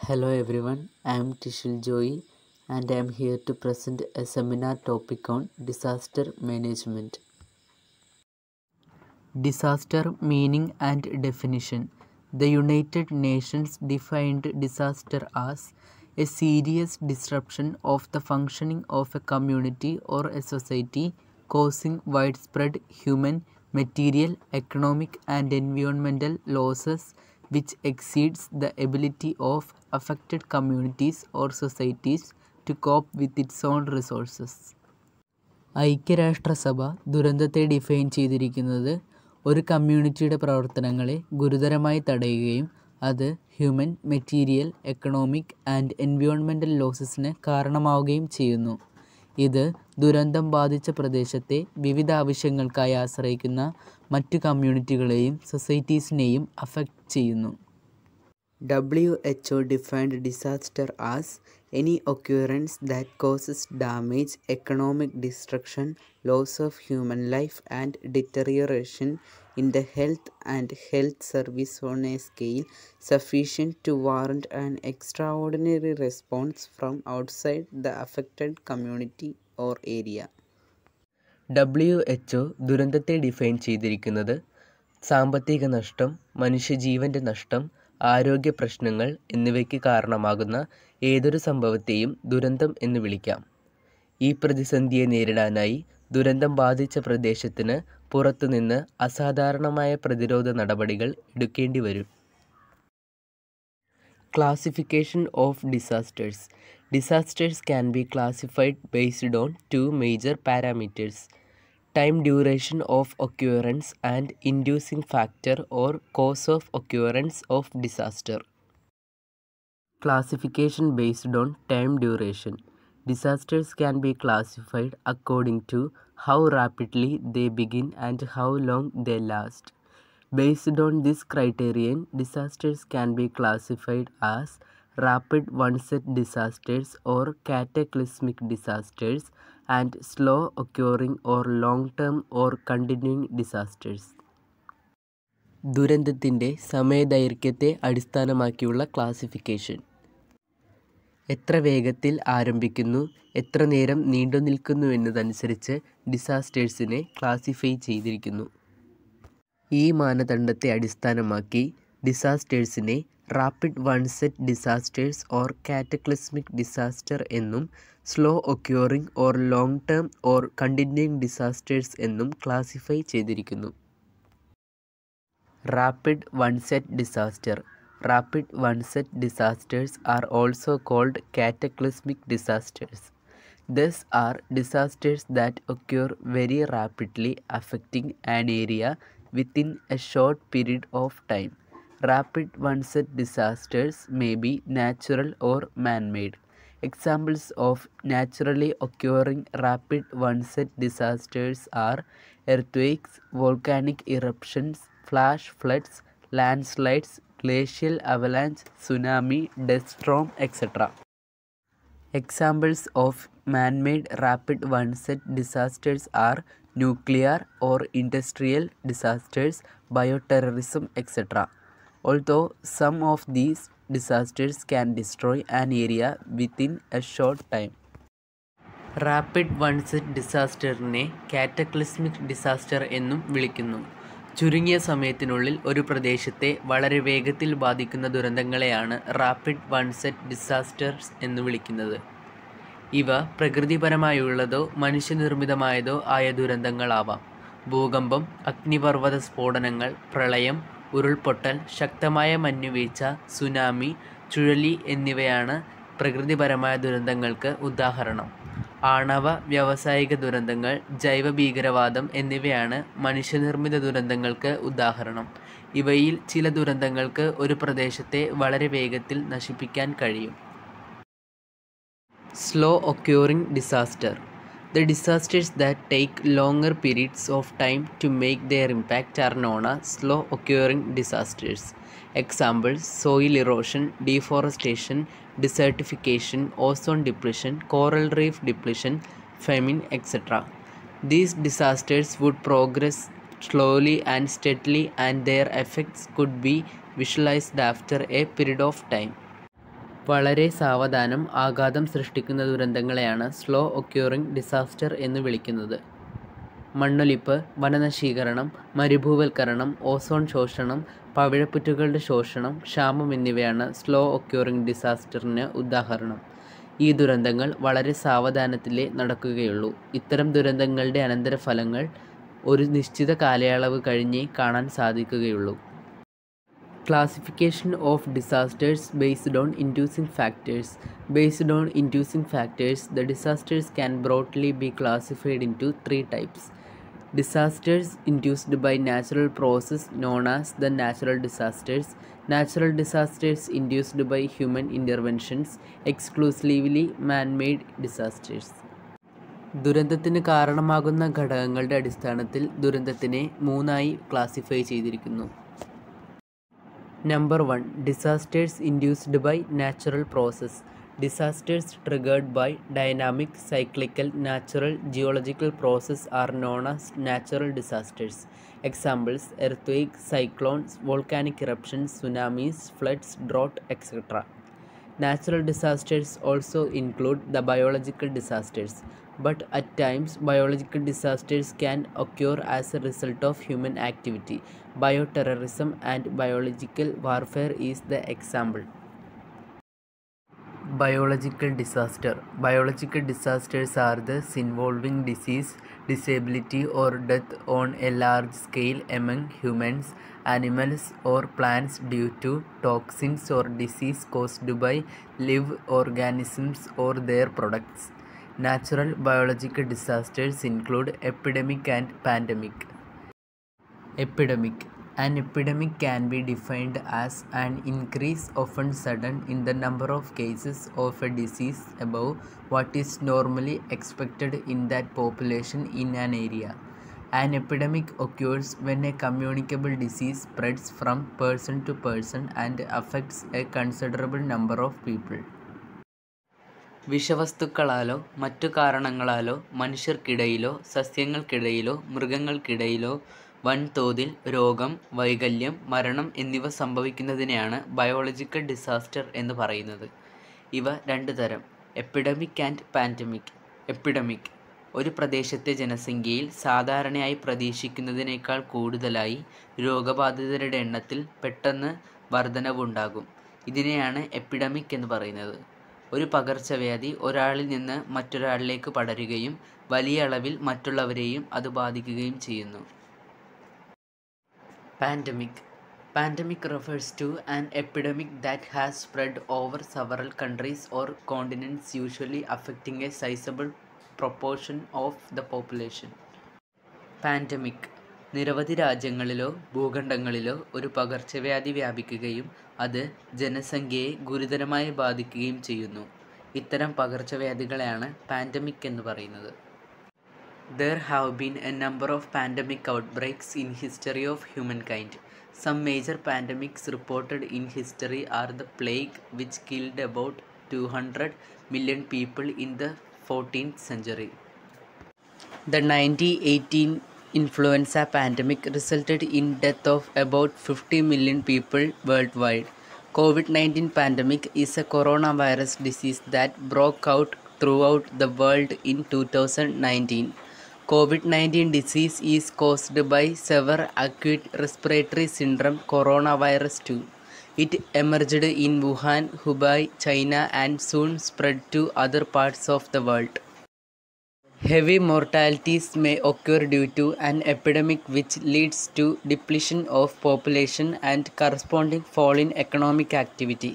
Hello everyone, I am Tishil Joy and I am here to present a seminar topic on disaster management. Disaster meaning and definition. The United Nations defined disaster as a serious disruption of the functioning of a community or a society causing widespread human, material, economic and environmental losses which exceeds the ability of affected communities or societies to cope with its own resources. ഐക്യരാഷ്ട്രസഭ ദുരന്തത്തെ define ചെയ്തിരിക്കുന്നത് ഒരു കമ്മ്യൂണിറ്റിയുടെ പ്രവർത്തനങ്ങളെ ഗുരുതരമായി തടയുകയും അത് human, material, economic and എൻവയോൺമെൻ്റൽ ലോസസിന് കാരണമാവുകയും ചെയ്യുന്നു. ഇത് ദുരന്തം ബാധിച്ച പ്രദേശത്തെ വിവിധ ആവശ്യങ്ങൾക്കായി ആശ്രയിക്കുന്ന മറ്റു കമ്മ്യൂണിറ്റികളെയും സൊസൈറ്റീസിനെയും അഫക്റ്റ് ചെയ്യുന്നു. WHO defined disaster as any occurrence that causes damage, economic destruction, loss of human life and deterioration in the health and health service on a scale sufficient to warrant an extraordinary response from outside the affected community or area. WHO ദുരന്തത്തെ define ചെയ്തിരിക്കുന്നത് സാമ്പത്തിക നഷ്ടം, മനുഷ്യജീവൻ്റെ നഷ്ടം, ആരോഗ്യ പ്രശ്നങ്ങൾ എന്നിവയ്ക്ക് കാരണമാകുന്ന ഏതൊരു സംഭവത്തെയും ദുരന്തം എന്ന് വിളിക്കാം. ഈ പ്രതിസന്ധിയെ നേരിടാനായി ദുരന്തം ബാധിച്ച പ്രദേശത്തിന് പുറത്തുനിന്ന് അസാധാരണമായ പ്രതിരോധ നടപടികൾ എടുക്കേണ്ടി വരും. Classification of disasters. Disasters can be classified based on two major parameters: time duration of occurrence and inducing factor or cause of occurrence of disaster. Classification based on time duration. Disasters can be classified according to how rapidly they begin and how long they last. Based on this criterion, disasters can be classified as rapid onset disasters or cataclysmic disasters and slow occurring or long-term or continuing disasters. ദുരന്തത്തിൻ്റെ സമയദൈർഘ്യത്തെ അടിസ്ഥാനമാക്കിയുള്ള classification. എത്ര വേഗത്തിൽ ആരംഭിക്കുന്നു, എത്ര നേരം നീണ്ടു നിൽക്കുന്നു എന്നതനുസരിച്ച് ഡിസാസ്റ്റേഴ്സിനെ classify ചെയ്തിരിക്കുന്നു. ഈ മാനദണ്ഡത്തെ അടിസ്ഥാനമാക്കി ഡിസാസ്റ്റേഴ്സിനെ rapid onset disasters or cataclysmic disaster എന്നും slow occurring or long term or continuing disasters എന്നും ക്ലാസിഫൈ ചെയ്തിരിക്കുന്നു. Rapid onset disaster. Rapid onset disasters are also called cataclysmic disasters. These are disasters that occur very rapidly, affecting an area within a short period of time. Rapid onset disasters may be natural or man-made. Examples of naturally occurring rapid onset disasters are earthquakes, volcanic eruptions, flash floods, landslides, glacial avalanche, tsunami, dust storm, etc. Examples of man-made rapid onset disasters are nuclear or industrial disasters, bioterrorism, etc. Although some of these disasters can destroy an area within a short time. Rapid onset ഡിസാസ്റ്ററിനെ cataclysmic disaster എന്നും വിളിക്കുന്നു. ചുരുങ്ങിയ സമയത്തിനുള്ളിൽ ഒരു പ്രദേശത്തെ വളരെ വേഗത്തിൽ ബാധിക്കുന്ന ദുരന്തങ്ങളെയാണ് റാപ്പിഡ് വൺസെറ്റ് ഡിസാസ്റ്റേഴ്സ് എന്ന് വിളിക്കുന്നത്. ഇവ പ്രകൃതിപരമായുള്ളതോ മനുഷ്യനിർമ്മിതമായതോ ആയ ദുരന്തങ്ങളാവാം. ഭൂകമ്പം, അഗ്നിപർവ്വത സ്ഫോടനങ്ങൾ, പ്രളയം, ഉരുൾപൊട്ടൽ, ശക്തമായ മഞ്ഞുവീഴ്ച, സുനാമി, ചുഴലി എന്നിവയാണ് പ്രകൃതിപരമായ ദുരന്തങ്ങൾക്ക് ഉദാഹരണം. ആണവ, വ്യാവസായിക ദുരന്തങ്ങൾ, ജൈവ ഭീകരവാദം എന്നിവയാണ് മനുഷ്യനിർമ്മിത ദുരന്തങ്ങൾക്ക് ഉദാഹരണം. ഇവയിൽ ചില ദുരന്തങ്ങൾക്ക് ഒരു പ്രദേശത്തെ വളരെ വേഗത്തിൽ നശിപ്പിക്കാൻ കഴിയും. Slow ഒക്യൂറിംഗ് disaster. The disasters that take longer periods of time to make their impact are known as slow occurring disasters. Examples: soil erosion, deforestation, desertification, ozone depletion, coral reef depletion, famine, etc. These disasters would progress slowly and steadily, and their effects could be visualized after a period of time. വളരെ സാവധാനം ആഘാതം സൃഷ്ടിക്കുന്ന ദുരന്തങ്ങളെയാണ് slow ഒക്യൂറിംഗ് disaster എന്ന് വിളിക്കുന്നത്. മണ്ണൊലിപ്പ്, വനനശീകരണം, മരുഭൂവൽക്കരണം, ozone ശോഷണം, പവിഴപ്പുറ്റുകളുടെ ശോഷണം, ക്ഷാമം എന്നിവയാണ് സ്ലോ ഒക്യൂറിംഗ് ഡിസാസ്റ്ററിന് ഉദാഹരണം. ഈ ദുരന്തങ്ങൾ വളരെ സാവധാനത്തിലേ നടക്കുകയുള്ളൂ. ഇത്തരം ദുരന്തങ്ങളുടെ അനന്തരഫലങ്ങൾ ഒരു നിശ്ചിത കാലയളവ് കഴിഞ്ഞേ കാണാൻ സാധിക്കുകയുള്ളൂ. Classification of disasters based on inducing factors. Based on inducing factors, the disasters can broadly be classified into three types. Disasters induced by natural process known as the natural disasters. Natural disasters induced by human interventions. Exclusively man-made disasters. ദുരന്തത്തിന് കാരണമാകുന്ന ഘടകങ്ങളുടെ അടിസ്ഥാനത്തിൽ ദുരന്തത്തിനെ മൂന്നായി classify ചെയ്തിരിക്കുന്നു. Number 1. Disasters induced by natural process. Disasters triggered by dynamic, cyclical, natural, geological process are known as natural disasters. Examples: earthquakes, cyclones, volcanic eruptions, tsunamis, floods, drought, etc. Natural disasters also include the biological disasters, but at times biological disasters can occur as a result of human activity. Bioterrorism and biological warfare is the example. Biological disaster. Biological disasters are those involving disease, disability or death on a large scale among humans, animals or plants due to toxins or disease caused by live organisms or their products. Natural biological disasters include epidemic and pandemic. Epidemic. An epidemic can be defined as an increase, often sudden, in the number of cases of a disease above what is normally expected in that population in an area. An epidemic occurs when a communicable disease spreads from person to person and affects a considerable number of people. വിഷവസ്തുക്കളാലോ മറ്റു കാരണങ്ങളാലോ മനുഷ്യർക്കിടയിലോ സസ്യങ്ങൾക്കിടയിലോ മൃഗങ്ങൾക്കിടയിലോ വൻതോതിൽ രോഗം, വൈകല്യം, മരണം എന്നിവ സംഭവിക്കുന്നതിനെയാണ് biological disaster എന്ന് പറയുന്നത്. ഇവ രണ്ട് തരം: എപ്പിഡമിക് ആൻഡ് പാൻഡമിക്. എപ്പിഡമിക്: ഒരു പ്രദേശത്തെ ജനസംഖ്യയിൽ സാധാരണയായി പ്രതീക്ഷിക്കുന്നതിനേക്കാൾ കൂടുതലായി രോഗബാധിതരുടെ എണ്ണത്തിൽ പെട്ടെന്ന് വർധനവുണ്ടാകും. ഇതിനെയാണ് എപ്പിഡമിക് എന്ന് പറയുന്നത്. ഒരു പകർച്ചവ്യാധി ഒരാളിൽ നിന്ന് മറ്റൊരാളിലേക്ക് പടരുകയും വലിയ അളവിൽ മറ്റുള്ളവരെയും അത് ബാധിക്കുകയും ചെയ്യുന്നു. Pandemic. Pandemic refers to an epidemic that has spread over several countries or continents, usually affecting a sizable proportion of the population. Pandemic. നിരവധി രാജ്യങ്ങളിലോ ഭൂഖണ്ഡങ്ങളിലോ ഒരു പകർച്ചവ്യാധി വ്യാപിക്കുകയും അത് ജനസംഖ്യയെ ഗുരുതരമായി ബാധിക്കുകയും ചെയ്യുന്നു. ഇത്തരം പകർച്ചവ്യാധികളെയാണ് പാൻഡമിക് എന്ന് പറയുന്നത്. There have been a number of pandemic outbreaks in history of humankind. Some major pandemics reported in history are the plague, which killed about 200 million people in the 14th century. The 1918 influenza pandemic resulted in death of about 50 million people worldwide. COVID-19 pandemic is a coronavirus disease that broke out throughout the world in 2019. COVID-19 disease is caused by severe acute respiratory syndrome coronavirus 2. It emerged in Wuhan, Hubei, China and soon spread to other parts of the world. Heavy mortalities may occur due to an epidemic, which leads to depletion of population and corresponding fall in economic activity.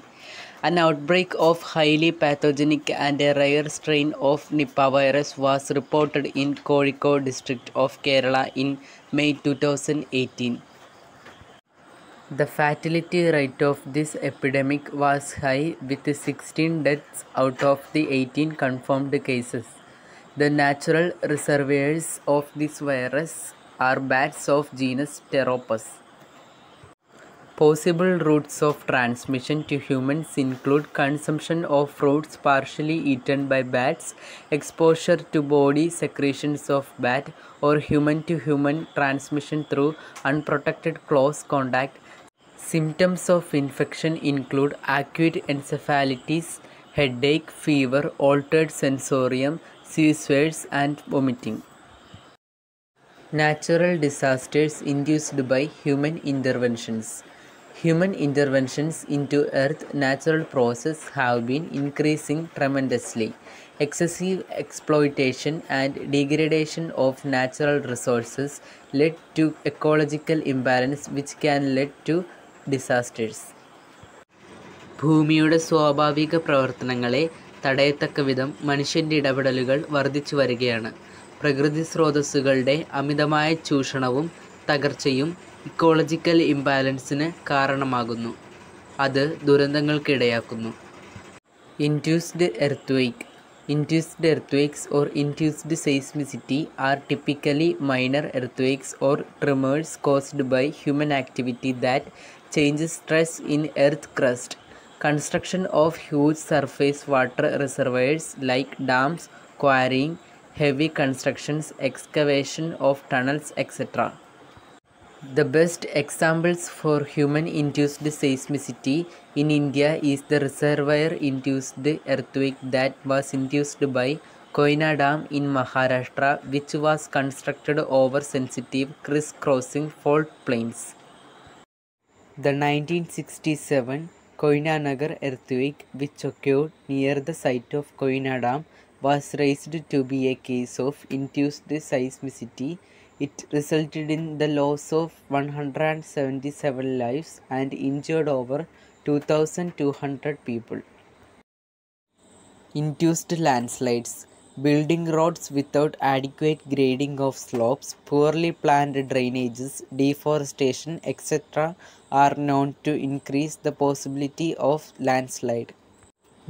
An outbreak of highly pathogenic and a rare strain of Nipah virus was reported in Kozhikode district of Kerala in May 2018. The fatality rate of this epidemic was high, with 16 deaths out of the 18 confirmed cases. The natural reservoirs of this virus are bats of genus Pteropus. Possible routes of transmission to humans include consumption of fruits partially eaten by bats, exposure to body secretions of bat, or human-to-human transmission through unprotected close contact, Symptoms of infection include acute encephalitis, headache, fever, altered sensorium, seizures, and vomiting. Natural disasters induced by human interventions. Human interventions into Earth's natural process have been increasing tremendously. Excessive exploitation and degradation of natural resources led to ecological imbalance which can lead to disasters. ഭൂമിയുടെ സ്വാഭാവിക പ്രവർത്തനങ്ങളെ തടയത്തക്കവിധം മനുഷ്യൻ്റെ ഇടപെടലുകൾ വർദ്ധിച്ചു വരികയാണ്. പ്രകൃതി സ്രോതസ്സുകളുടെ അമിതമായ ചൂഷണവും തകർച്ചയും ഇക്കോളജിക്കൽ ഇംബാലൻസിന് കാരണമാകുന്നു. അത് ദുരന്തങ്ങൾക്കിടയാക്കുന്നു. Induced earthquake. Induced earthquakes or induced seismicity are typically minor earthquakes or tremors caused by human activity that changes stress in earth crust. Construction of huge surface water reservoirs like dams, quarrying, heavy constructions, excavation of tunnels, etc. The best examples for human-induced seismicity in India is the reservoir-induced earthquake that was induced by Koyna Dam in Maharashtra, which was constructed over sensitive criss-crossing fault plains. The 1967 Koyna Nagar earthquake, which occurred near the site of Koyna Dam, was raised to be a case of induced seismicity. It resulted in the loss of 177 lives and injured over 2,200 people. Induced landslides. Building roads without adequate grading of slopes, poorly planned drainages, deforestation, etc. are known to increase the possibility of landslide.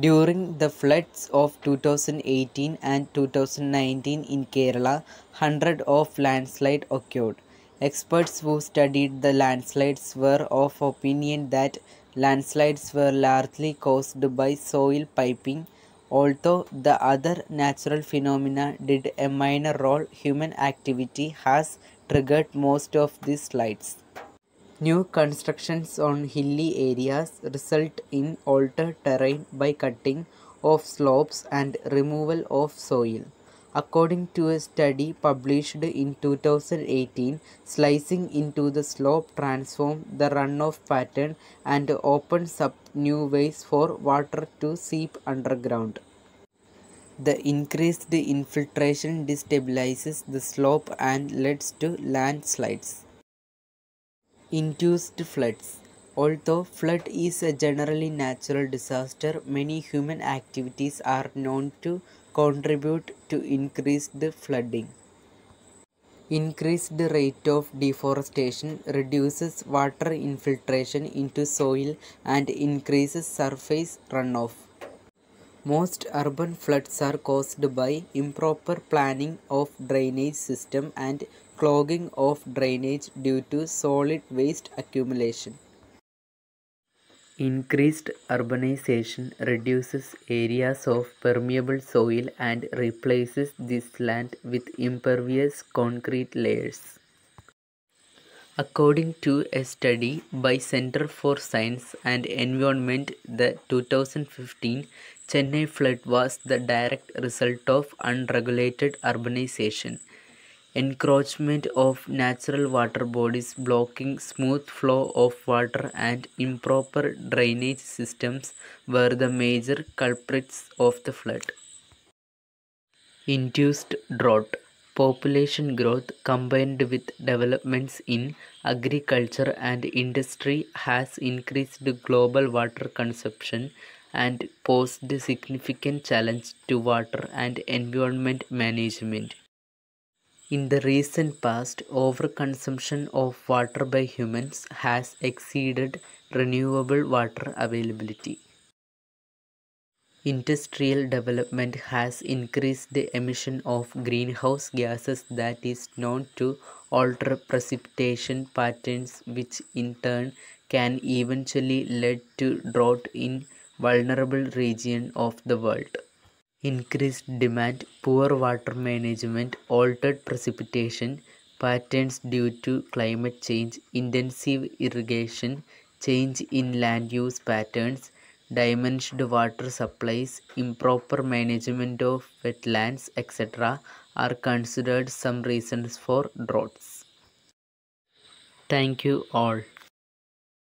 During the floods of 2018 and 2019 in Kerala, hundreds of landslides occurred. Experts who studied the landslides were of opinion that landslides were largely caused by soil piping. Although the other natural phenomena did a minor role, human activity has triggered most of these slides. New constructions on hilly areas result in altered terrain by cutting of slopes and removal of soil. According to a study published in 2018, slicing into the slope transforms the runoff pattern and opens up new ways for water to seep underground. The increased infiltration destabilizes the slope and leads to landslides. Induced floods. Although flood is a generally natural disaster, many human activities are known to contribute to increased flooding. Increased rate of deforestation reduces water infiltration into soil and increases surface runoff. Most urban floods are caused by improper planning of drainage system and clogging of drainage due to solid waste accumulation. Increased urbanization reduces areas of permeable soil and replaces this land with impervious concrete layers. According to a study by Center for Science and Environment, the 2015 Chennai flood was the direct result of unregulated urbanization. Encroachment of natural water bodies blocking smooth flow of water and improper drainage systems were the major culprits of the flood. Induced drought. Population growth combined with developments in agriculture and industry has increased global water consumption and posed a significant challenge to water and environment management. In the recent past, overconsumption of water by humans has exceeded renewable water availability. Industrial development has increased the emission of greenhouse gases that is known to alter precipitation patterns, which in turn can eventually lead to drought in vulnerable regions of the world. Increased demand, poor water management, altered precipitation patterns due to climate change, intensive irrigation, change in land use patterns, diminished water supplies, improper management of wetlands, etc. are considered some reasons for droughts. Thank you all.